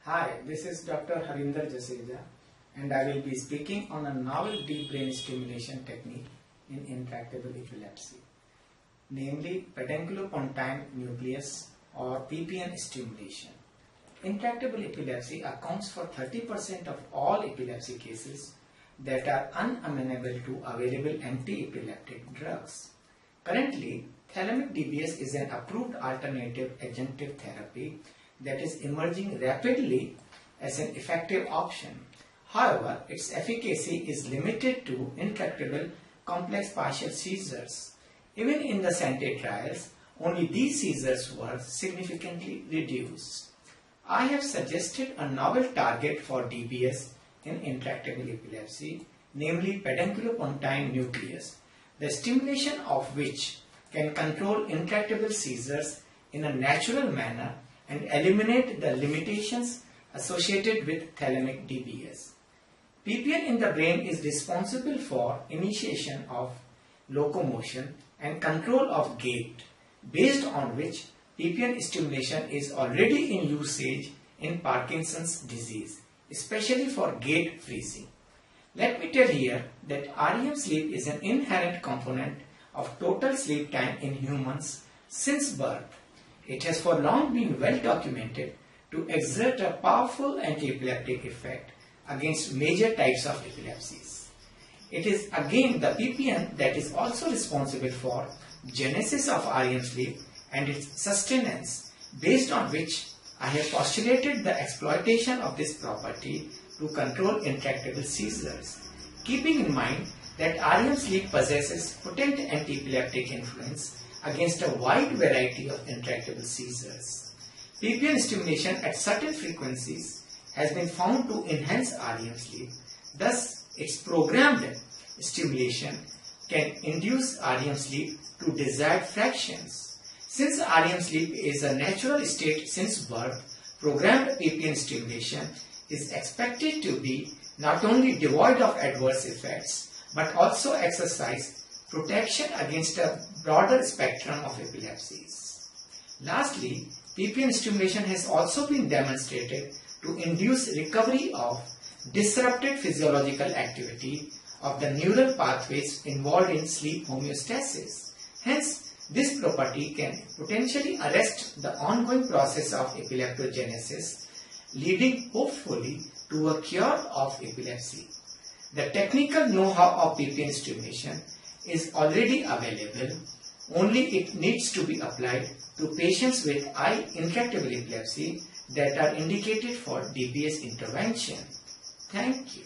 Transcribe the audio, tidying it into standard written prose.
Hi, this is Dr. Harinder Jaseja and I will be speaking on a novel deep brain stimulation technique in intractable epilepsy, namely pedunculopontine nucleus or PPN stimulation. Intractable epilepsy accounts for 30% of all epilepsy cases that are unamenable to available anti-epileptic drugs. Currently, thalamic DBS is an approved alternative adjunctive therapy that is emerging rapidly as an effective option. However, its efficacy is limited to intractable complex partial seizures. Even in the SANTE trials, only these seizures were significantly reduced. I have suggested a novel target for DBS in intractable epilepsy, namely pedunculopontine nucleus, the stimulation of which can control intractable seizures in a natural manner and eliminate the limitations associated with thalamic DBS. PPN in the brain is responsible for initiation of locomotion and control of gait, based on which PPN stimulation is already in usage in Parkinson's disease, especially for gait freezing. Let me tell here that REM sleep is an inherent component of total sleep time in humans since birth. It has for long been well documented to exert a powerful anti-epileptic effect against major types of epilepsies. It is again the PPN that is also responsible for genesis of REM sleep and its sustenance, based on which I have postulated the exploitation of this property to control intractable seizures, keeping in mind that REM sleep possesses potent anti-epileptic influence against a wide variety of intractable seizures. PPN stimulation at certain frequencies has been found to enhance REM sleep. Thus, its programmed stimulation can induce REM sleep to desired fractions. Since REM sleep is a natural state since birth, programmed PPN stimulation is expected to be not only devoid of adverse effects, but also exercise protection against a broader spectrum of epilepsies. Lastly, PPN stimulation has also been demonstrated to induce recovery of disrupted physiological activity of the neural pathways involved in sleep homeostasis. Hence, this property can potentially arrest the ongoing process of epileptogenesis, leading hopefully to a cure of epilepsy. The technical know-how of PPN stimulation is already available, only it needs to be applied to patients with intractable epilepsy that are indicated for DBS intervention. Thank you.